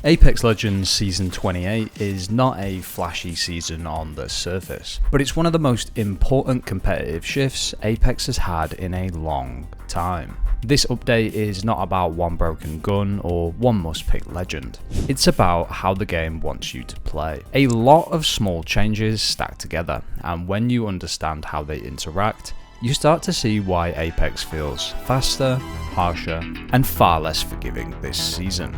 Apex Legends Season 28 is not a flashy season on the surface, but it's one of the most important competitive shifts Apex has had in a long time. This update is not about one broken gun or one must-pick legend. It's about how the game wants you to play. A lot of small changes stacked together, and when you understand how they interact, you start to see why Apex feels faster, harsher, and far less forgiving this season.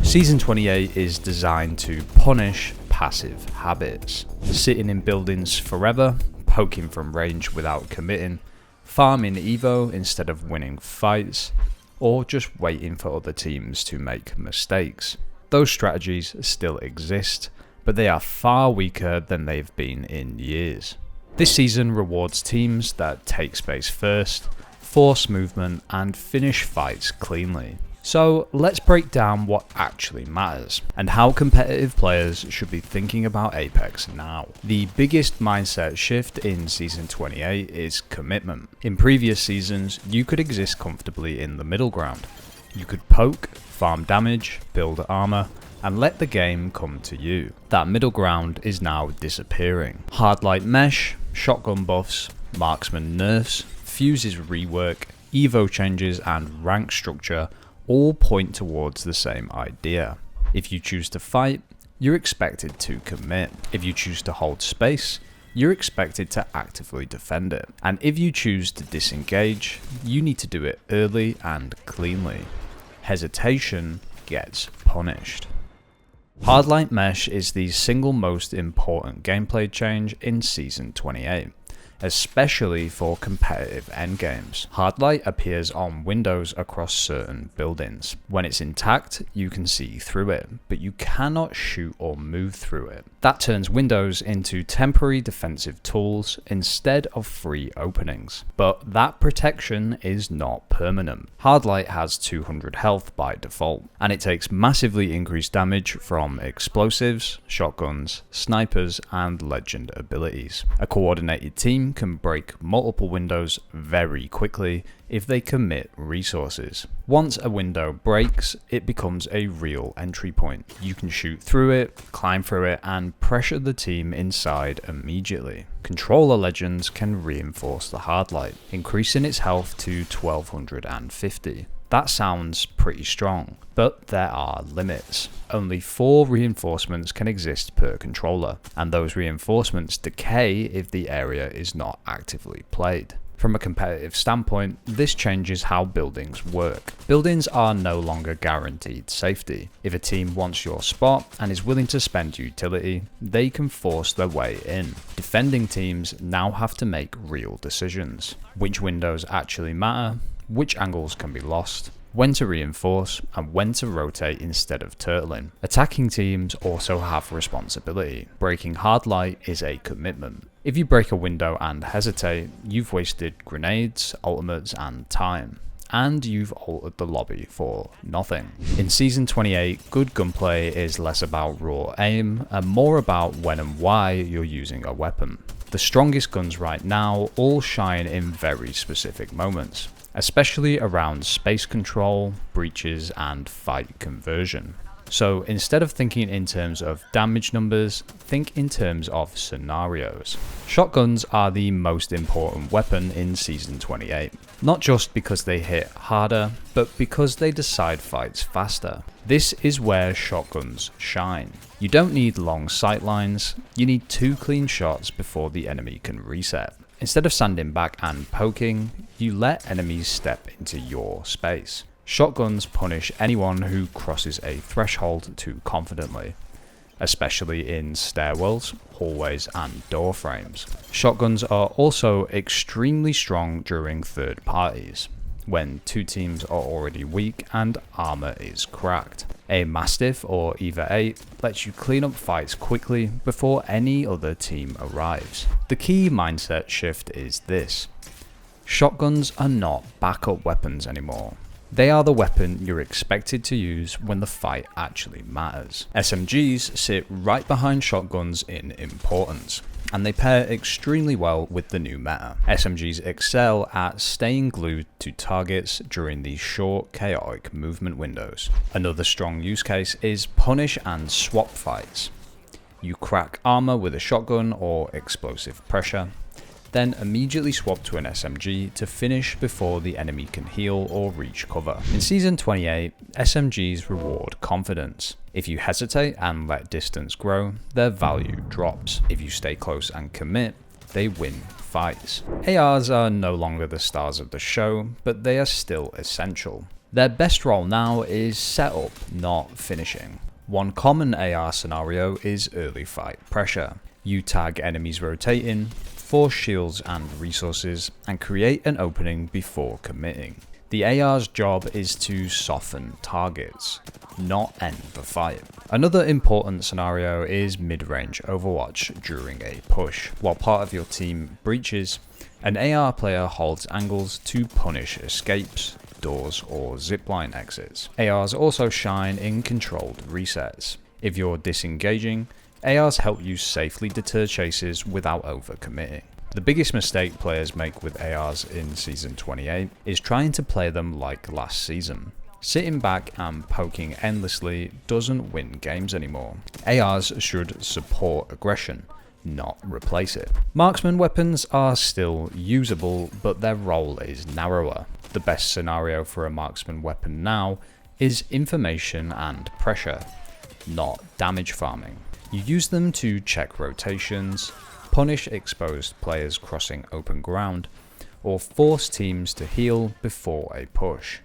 Season 28 is designed to punish passive habits. Sitting in buildings forever, poking from range without committing, farming Evo instead of winning fights, or just waiting for other teams to make mistakes. Those strategies still exist, but they are far weaker than they've been in years. This season rewards teams that take space first, force movement, and finish fights cleanly. So let's break down what actually matters, and how competitive players should be thinking about Apex now. The biggest mindset shift in Season 28 is commitment. In previous seasons, you could exist comfortably in the middle ground. You could poke, farm damage, build armor, and let the game come to you. That middle ground is now disappearing. Hard light mesh, shotgun buffs, marksman nerfs, fuses rework, evo changes, and rank structure all point towards the same idea. If you choose to fight, you're expected to commit. If you choose to hold space, you're expected to actively defend it. And if you choose to disengage, you need to do it early and cleanly. Hesitation gets punished. Hardlight Mesh is the single most important gameplay change in Season 28, especially for competitive endgames. Hardlight appears on windows across certain buildings. When it's intact, you can see through it, but you cannot shoot or move through it. That turns windows into temporary defensive tools instead of free openings. But that protection is not permanent. Hardlight has 200 health by default, and it takes massively increased damage from explosives, shotguns, snipers, and legend abilities. A coordinated team can break multiple windows very quickly if they commit resources. Once a window breaks, it becomes a real entry point. You can shoot through it, climb through it, and pressure the team inside immediately. Controller legends can reinforce the hardlight, increasing its health to 1250. That sounds pretty strong, but there are limits. Only 4 reinforcements can exist per controller, and those reinforcements decay if the area is not actively played. From a competitive standpoint, this changes how buildings work. Buildings are no longer guaranteed safety. If a team wants your spot and is willing to spend utility, they can force their way in. Defending teams now have to make real decisions. Which windows actually matter, which angles can be lost, when to reinforce, and when to rotate instead of turtling. Attacking teams also have responsibility. Breaking hardlight is a commitment. If you break a window and hesitate, you've wasted grenades, ultimates, and time. And you've altered the lobby for nothing. In Season 28, good gunplay is less about raw aim and more about when and why you're using a weapon. The strongest guns right now all shine in very specific moments, especially around space control, breaches, and fight conversion. So instead of thinking in terms of damage numbers, think in terms of scenarios. Shotguns are the most important weapon in Season 28, not just because they hit harder, but because they decide fights faster. This is where shotguns shine. You don't need long sightlines, you need 2 clean shots before the enemy can reset. Instead of standing back and poking, you let enemies step into your space. Shotguns punish anyone who crosses a threshold too confidently, especially in stairwells, hallways, and door frames. Shotguns are also extremely strong during third parties, when 2 teams are already weak and armor is cracked. A Mastiff or Eva 8 lets you clean up fights quickly before any other team arrives. The key mindset shift is this: shotguns are not backup weapons anymore. They are the weapon you're expected to use when the fight actually matters. SMGs sit right behind shotguns in importance. and they pair extremely well with the new meta. SMGs excel at staying glued to targets during these short, chaotic movement windows. Another strong use case is punish and swap fights. You crack armor with a shotgun or explosive pressure, then immediately swap to an SMG to finish before the enemy can heal or reach cover. In Season 28, SMGs reward confidence. If you hesitate and let distance grow, their value drops. If you stay close and commit, they win fights. ARs are no longer the stars of the show, but they are still essential. Their best role now is setup, not finishing. One common AR scenario is early fight pressure. You tag enemies rotating, force shields and resources, and create an opening before committing. The AR's job is to soften targets, not end the fight. Another important scenario is mid-range overwatch during a push. While part of your team breaches, an AR player holds angles to punish escapes, doors, or zipline exits. ARs also shine in controlled resets. If you're disengaging, ARs help you safely deter chases without overcommitting. The biggest mistake players make with ARs in Season 28 is trying to play them like last season. Sitting back and poking endlessly doesn't win games anymore. ARs should support aggression, not replace it. Marksman weapons are still usable, but their role is narrower. The best scenario for a marksman weapon now is information and pressure, not damage farming. You use them to check rotations, punish exposed players crossing open ground, or force teams to heal before a push.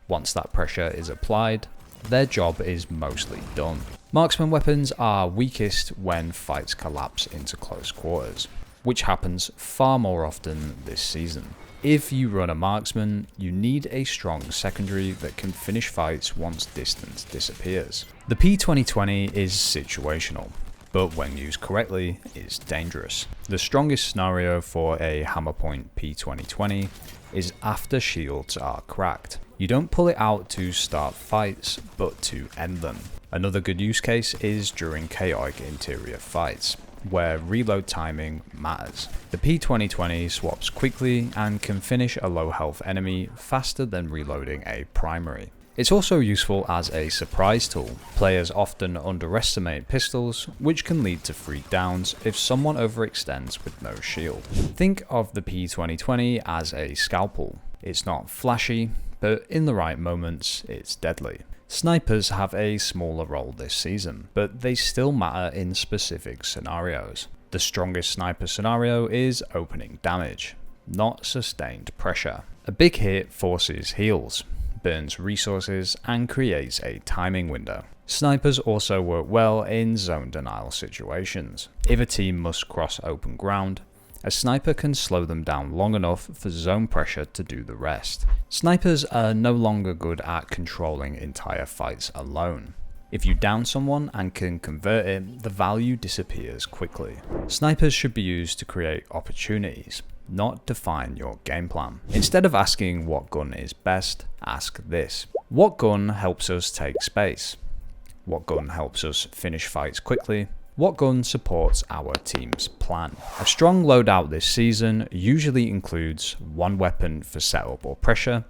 Once that pressure is applied, their job is mostly done. Marksman weapons are weakest when fights collapse into close quarters, which happens far more often this season. If you run a marksman, you need a strong secondary that can finish fights once distance disappears. The P2020 is situational, but when used correctly, is dangerous. The strongest scenario for a Hammerpoint P2020 is after shields are cracked. You don't pull it out to start fights, but to end them. Another good use case is during chaotic interior fights, where reload timing matters. The P2020 swaps quickly and can finish a low health enemy faster than reloading a primary. It's also useful as a surprise tool. Players often underestimate pistols, which can lead to freak downs if someone overextends with no shield. Think of the P2020 as a scalpel. It's not flashy, but in the right moments, it's deadly. Snipers have a smaller role this season, but they still matter in specific scenarios. The strongest sniper scenario is opening damage, not sustained pressure. A big hit forces heals, burns resources, and creates a timing window. Snipers also work well in zone denial situations. If a team must cross open ground, a sniper can slow them down long enough for zone pressure to do the rest. Snipers are no longer good at controlling entire fights alone. If you down someone and can convert it, the value disappears quickly. Snipers should be used to create opportunities, not define your game plan. Instead of asking what gun is best, ask this: what gun helps us take space? What gun helps us finish fights quickly? What gun supports our team's plan? A strong loadout this season usually includes one weapon for setup or pressure,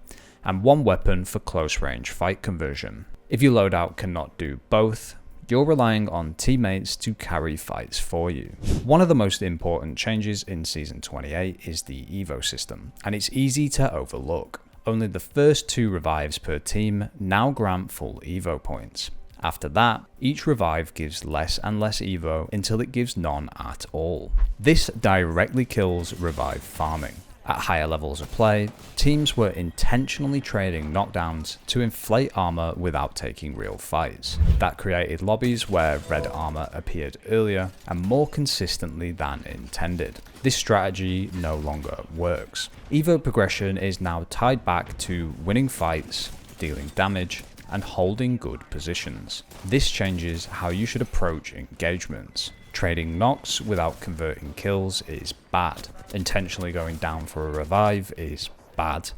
and one weapon for close range fight conversion. If your loadout cannot do both, you're relying on teammates to carry fights for you. One of the most important changes in Season 28 is the Evo system, and it's easy to overlook. Only the first 2 revives per team now grant full Evo points. After that, each revive gives less and less Evo until it gives none at all. This directly kills revive farming. At higher levels of play, teams were intentionally trading knockdowns to inflate armor without taking real fights. That created lobbies where red armor appeared earlier and more consistently than intended. This strategy no longer works. Evo progression is now tied back to winning fights, dealing damage, and holding good positions. This changes how you should approach engagements. Trading knocks without converting kills is bad. Intentionally going down for a revive is bad.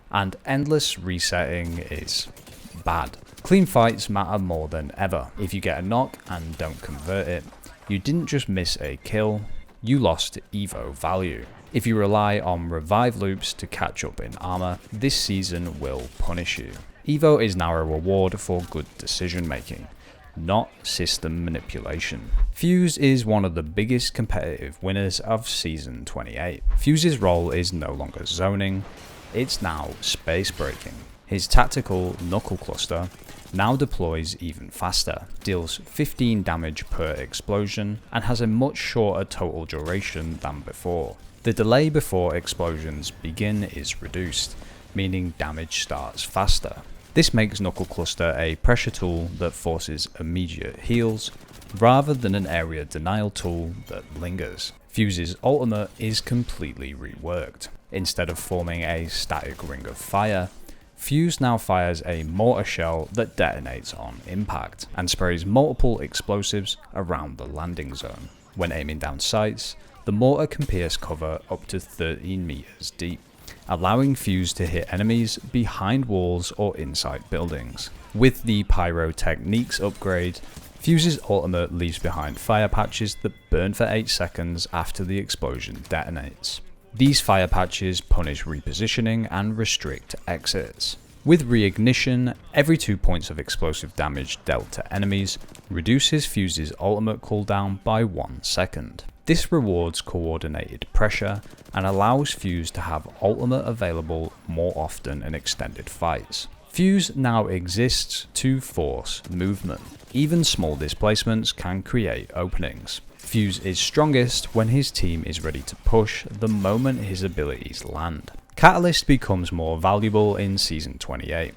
And endless resetting is bad. Clean fights matter more than ever. If you get a knock and don't convert it, you didn't just miss a kill, you lost Evo value. If you rely on revive loops to catch up in armor, this season will punish you. Evo is now a reward for good decision making, not system manipulation. Fuse is one of the biggest competitive winners of Season 28. Fuse's role is no longer zoning, it's now space breaking. His tactical knuckle cluster now deploys even faster, deals 15 damage per explosion, and has a much shorter total duration than before. The delay before explosions begin is reduced, meaning damage starts faster. This makes Knuckle Cluster a pressure tool that forces immediate heals, rather than an area denial tool that lingers. Fuse's ultimate is completely reworked. Instead of forming a static ring of fire, Fuse now fires a mortar shell that detonates on impact, and sprays multiple explosives around the landing zone. When aiming down sights, the mortar can pierce cover up to 13 meters deep, allowing Fuse to hit enemies behind walls or inside buildings. With the Pyrotechniques upgrade, Fuse's ultimate leaves behind fire patches that burn for 8 seconds after the explosion detonates. These fire patches punish repositioning and restrict exits. With reignition, every 2 points of explosive damage dealt to enemies reduces Fuse's ultimate cooldown by 1 second. This rewards coordinated pressure and allows Fuse to have ultimate available more often in extended fights. Fuse now exists to force movement. Even small displacements can create openings. Fuse is strongest when his team is ready to push the moment his abilities land. Catalyst becomes more valuable in Season 28,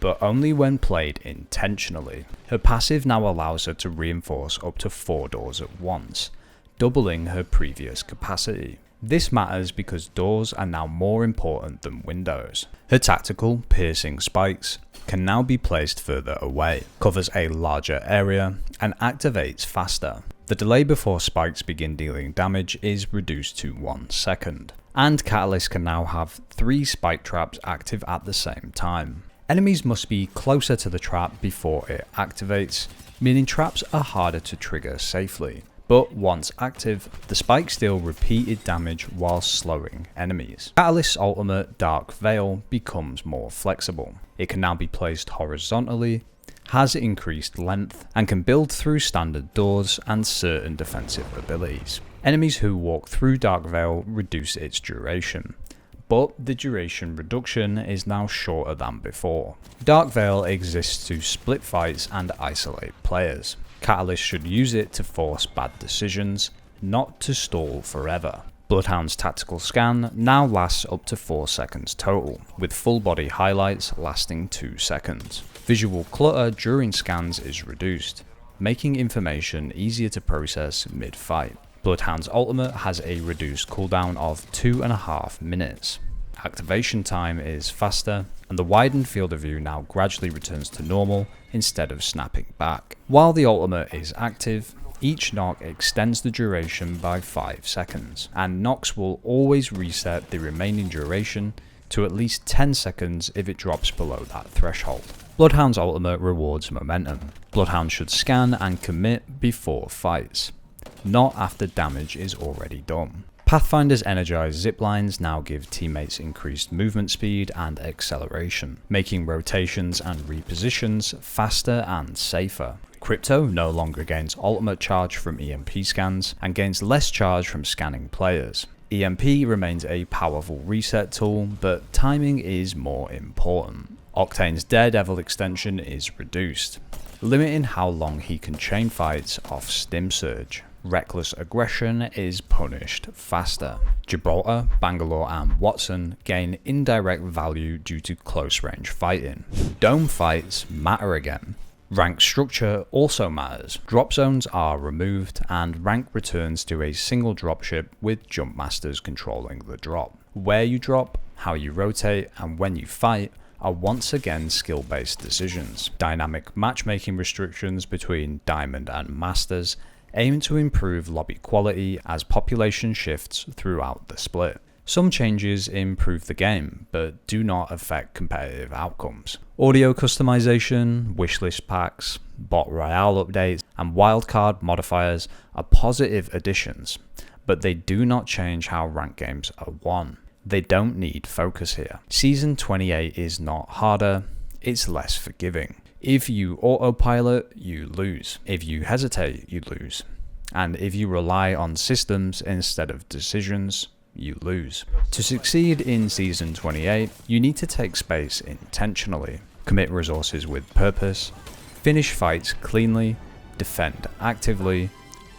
but only when played intentionally. Her passive now allows her to reinforce up to 4 doors at once, doubling her previous capacity. This matters because doors are now more important than windows. Her tactical, piercing spikes can now be placed further away, covers a larger area, and activates faster. The delay before spikes begin dealing damage is reduced to 1 second, and Catalyst can now have 3 spike traps active at the same time. Enemies must be closer to the trap before it activates, meaning traps are harder to trigger safely. But once active, the spikes deal repeated damage while slowing enemies. Catalyst's ultimate Dark Veil becomes more flexible. It can now be placed horizontally, has increased length, and can build through standard doors and certain defensive abilities. Enemies who walk through Dark Veil reduce its duration, but the duration reduction is now shorter than before. Dark Veil exists to split fights and isolate players. Catalyst should use it to force bad decisions, not to stall forever. Bloodhound's tactical scan now lasts up to 4 seconds total, with full body highlights lasting 2 seconds. Visual clutter during scans is reduced, making information easier to process mid-fight. Bloodhound's ultimate has a reduced cooldown of 2.5 minutes. Activation time is faster, and the widened field of view now gradually returns to normal instead of snapping back. While the ultimate is active, each knock extends the duration by 5 seconds, and knocks will always reset the remaining duration to at least 10 seconds if it drops below that threshold. Bloodhound's ultimate rewards momentum. Bloodhound should scan and commit before fights, not after damage is already done. Pathfinder's energized ziplines now give teammates increased movement speed and acceleration, making rotations and repositions faster and safer. Crypto no longer gains ultimate charge from EMP scans and gains less charge from scanning players. EMP remains a powerful reset tool, but timing is more important. Octane's Daredevil extension is reduced, limiting how long he can chain fights off Stim Surge. Reckless aggression is punished faster. Gibraltar, Bangalore and Watson gain indirect value due to close range fighting. Dome fights matter again. Rank structure also matters. Drop zones are removed and rank returns to a single dropship with jump masters controlling the drop. Where you drop, how you rotate and when you fight are once again skill-based decisions. Dynamic matchmaking restrictions between Diamond and Masters aim to improve lobby quality as population shifts throughout the split. Some changes improve the game, but do not affect competitive outcomes. Audio customization, wishlist packs, bot royale updates, and wildcard modifiers are positive additions, but they do not change how ranked games are won. They don't need focus here. Season 28 is not harder, it's less forgiving. If you autopilot, you lose. If you hesitate, you lose. And if you rely on systems instead of decisions, you lose. To succeed in Season 28, you need to take space intentionally, commit resources with purpose, finish fights cleanly, defend actively,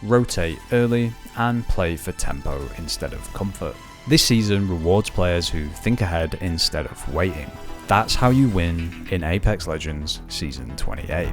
rotate early, and play for tempo instead of comfort. This season rewards players who think ahead instead of waiting. That's how you win in Apex Legends Season 28.